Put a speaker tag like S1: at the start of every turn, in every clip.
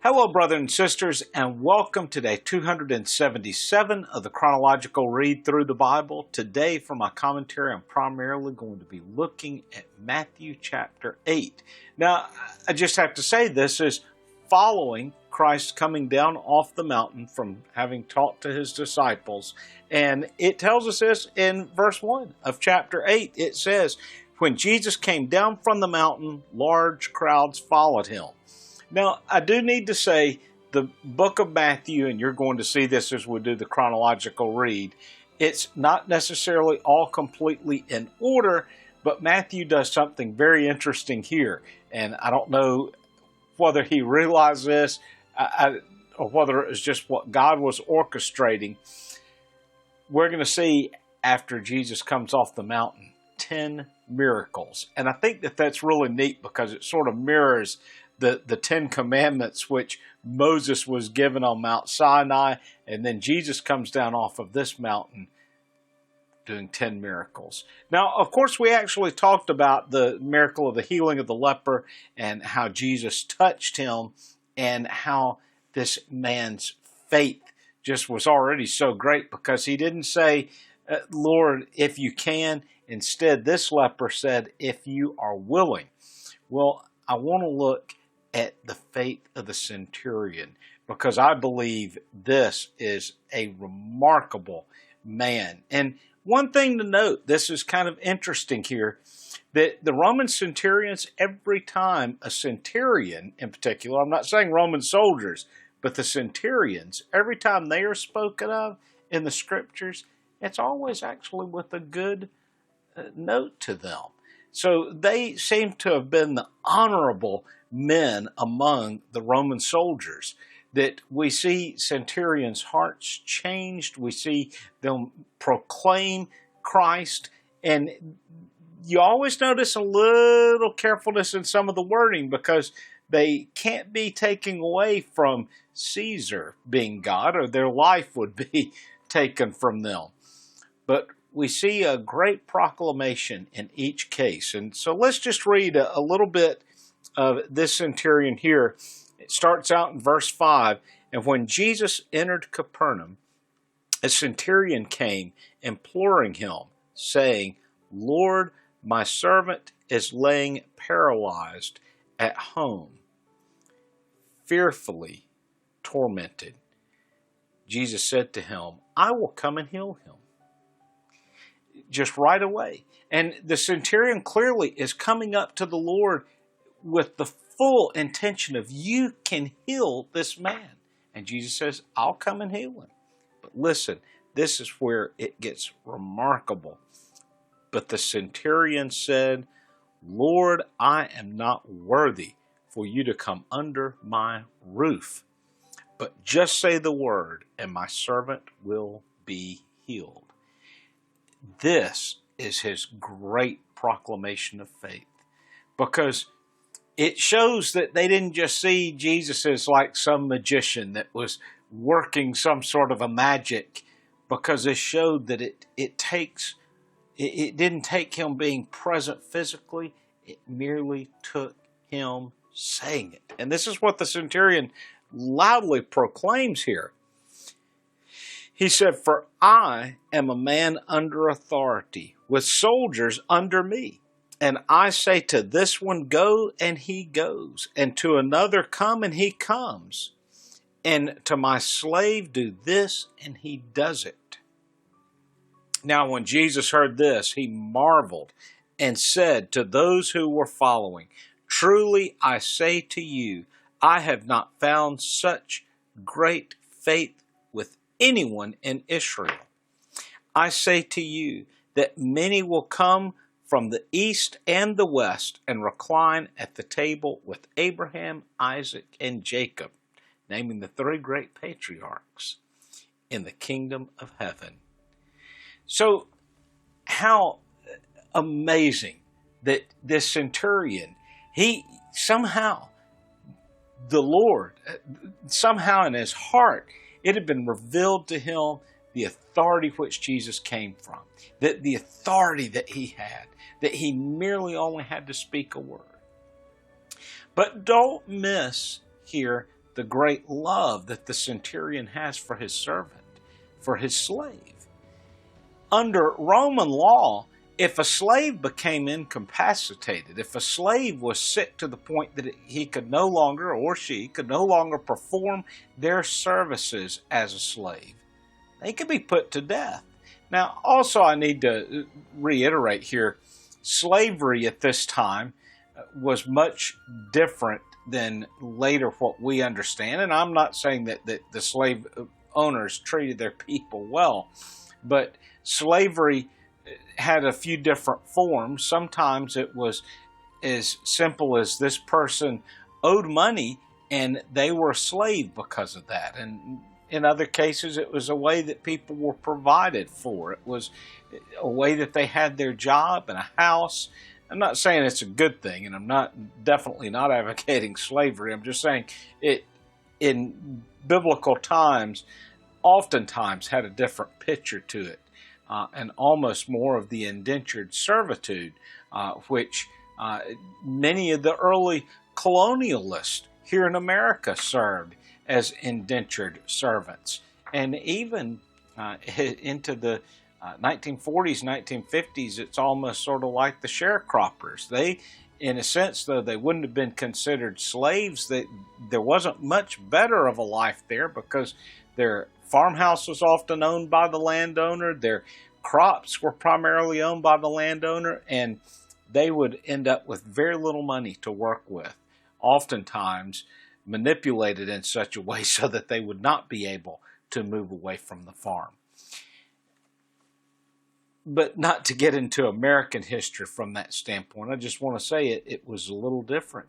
S1: Hello, brothers and sisters, and welcome to day 277 of the Chronological Read Through the Bible. Today, for my commentary, I'm primarily going to be looking at Matthew chapter 8. Now, I just have to say this is following Christ coming down off the mountain from having taught to his disciples. And it tells us this in verse 1 of chapter 8. It says, "When Jesus came down from the mountain, large crowds followed him." Now, I do need to say the book of Matthew, and you're going to see this as we do the chronological read, it's not necessarily all completely in order, but Matthew does something very interesting here. And I don't know whether he realized this or whether it was just what God was orchestrating. We're going to see after Jesus comes off the mountain, 10 miracles. And I think that that's really neat because it sort of mirrors the 10 commandments which Moses was given on Mount Sinai, and then Jesus comes down off of this mountain doing 10 miracles. Now, of course, we actually talked about the miracle of the healing of the leper and how Jesus touched him and how this man's faith just was already so great because he didn't say, "Lord, if you can." Instead, this leper said, "If you are willing." Well, I want to look at the faith of the centurion because I believe this is a remarkable man. And one thing to note, this is kind of interesting here, that the Roman centurions, every time a centurion in particular, I'm not saying Roman soldiers, but the centurions, every time they are spoken of in the scriptures, it's always actually with a good note to them. So they seem to have been the honorable men among the Roman soldiers, that we see centurions' hearts changed. We see them proclaim Christ. And you always notice a little carefulness in some of the wording because they can't be taken away from Caesar being God, or their life would be taken from them. But we see a great proclamation in each case. And so let's just read a little bit of this centurion here. It starts out in verse 5. "And when Jesus entered Capernaum, a centurion came, imploring him, saying, 'Lord, my servant is laying paralyzed at home, fearfully tormented.' Jesus said to him, 'I will come and heal him.'" Just right away. And the centurion clearly is coming up to the Lord with the full intention of, "You can heal this man." And Jesus says, "I'll come and heal him." But listen, this is where it gets remarkable. "But the centurion said, 'Lord, I am not worthy for you to come under my roof, but just say the word, and my servant will be healed.'" This is his great proclamation of faith, because it shows that they didn't just see Jesus as like some magician that was working some sort of a magic, because it showed that it didn't take him being present physically, it merely took him saying it. And this is what the centurion loudly proclaims here. He said, "For I am a man under authority, with soldiers under me. And I say to this one, go, and he goes. And to another, come, and he comes. And to my slave, do this, and he does it." Now, when Jesus heard this, he marveled and said to those who were following, "Truly I say to you, I have not found such great faith with anyone in Israel. I say to you that many will come from the east and the west and recline at the table with Abraham, Isaac, and Jacob," naming the three great patriarchs, "in the kingdom of heaven." So how amazing that this centurion, the Lord, somehow in his heart, it had been revealed to him the authority which Jesus came from, that the authority that he had, that he merely only had to speak a word. But don't miss here the great love that the centurion has for his servant, for his slave. Under Roman law, if a slave became incapacitated, if a slave was sick to the point that he could no longer, or she could no longer perform their services as a slave, they could be put to death. Now, also I need to reiterate here, slavery at this time was much different than later what we understand. And I'm not saying that the slave owners treated their people well, but slavery had a few different forms. Sometimes it was as simple as this person owed money and they were a slave because of that. And in other cases, it was a way that people were provided for. It was a way that they had their job and a house. I'm not saying it's a good thing, and I'm definitely not advocating slavery. I'm just saying it, in biblical times, oftentimes had a different picture to it, and almost more of the indentured servitude, which many of the early colonialists here in America served as indentured servants. And even into the 1940s, 1950s, it's almost sort of like the sharecroppers. They, in a sense, though they wouldn't have been considered slaves, there wasn't much better of a life there because their farmhouse was often owned by the landowner, their crops were primarily owned by the landowner, and they would end up with very little money to work with, oftentimes manipulated in such a way so that they would not be able to move away from the farm. But not to get into American history from that standpoint, I just want to say it was a little different.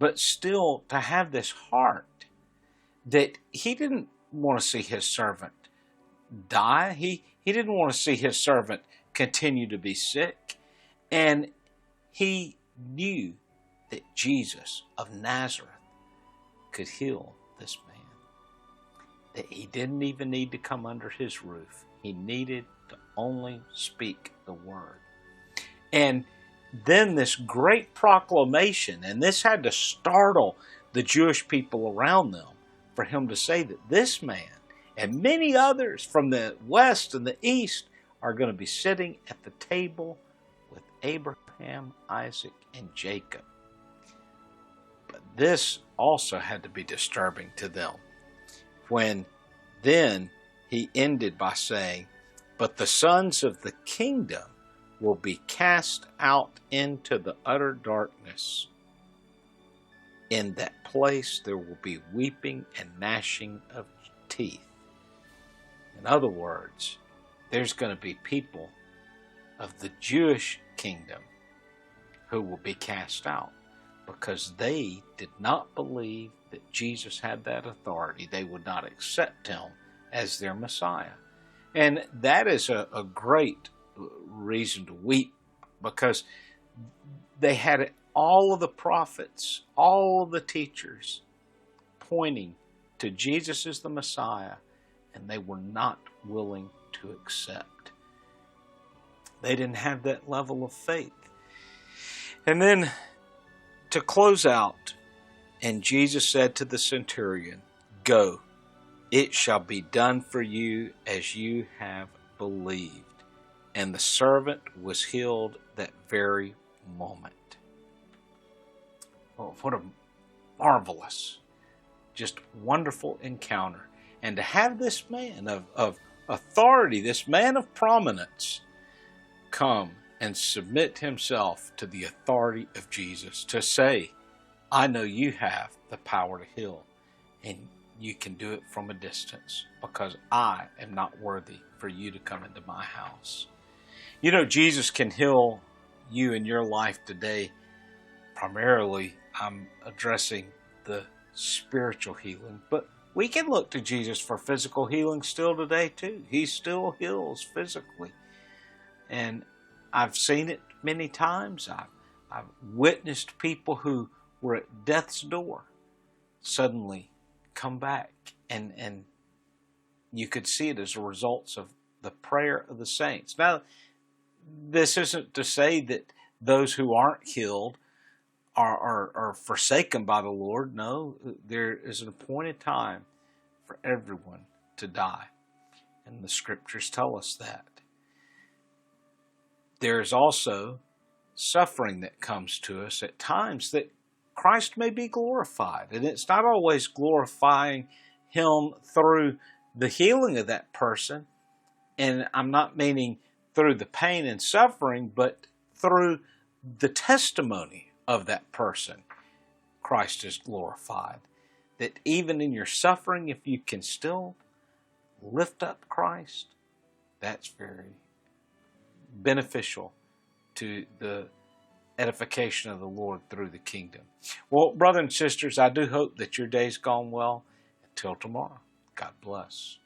S1: But still, to have this heart that he didn't want to see his servant die. He didn't want to see his servant continue to be sick. And he knew that Jesus of Nazareth could heal this man. That he didn't even need to come under his roof. He needed to only speak the word. And then this great proclamation, and this had to startle the Jewish people around them for him to say that this man and many others from the west and the east are going to be sitting at the table with Abraham, Isaac, and Jacob. But this also had to be disturbing to them when then he ended by saying, "But the sons of the kingdom will be cast out into the utter darkness. In that place there will be weeping and gnashing of teeth." In other words, there's going to be people of the Jewish kingdom who will be cast out because they did not believe that Jesus had that authority. They would not accept him as their Messiah. And that is a great reason to weep because they had all of the prophets, all of the teachers pointing to Jesus as the Messiah, and they were not willing to accept. They didn't have that level of faith. And then to close out, and Jesus said to the centurion, "Go, it shall be done for you as you have believed." And the servant was healed that very moment. Oh, what a marvelous, just wonderful encounter. And to have this man of authority, this man of prominence, come and submit himself to the authority of Jesus, to say, "I know you have the power to heal, and you can do it from a distance because I am not worthy for you to come into my house." You know, Jesus can heal you in your life today. Primarily, I'm addressing the spiritual healing, but we can look to Jesus for physical healing still today too. He still heals physically. And I've seen it many times. I've witnessed people who were at death's door suddenly come back. And you could see it as a result of the prayer of the saints. Now, this isn't to say that those who aren't healed are forsaken by the Lord. No, there is an appointed time for everyone to die. And the scriptures tell us that. There is also suffering that comes to us at times that Christ may be glorified. And it's not always glorifying Him through the healing of that person. And I'm not meaning through the pain and suffering, but through the testimony of that person. Christ is glorified. That even in your suffering, if you can still lift up Christ, that's very beneficial to the edification of the Lord through the kingdom. Well, brothers and sisters, I do hope that your day's gone well. Until tomorrow, God bless.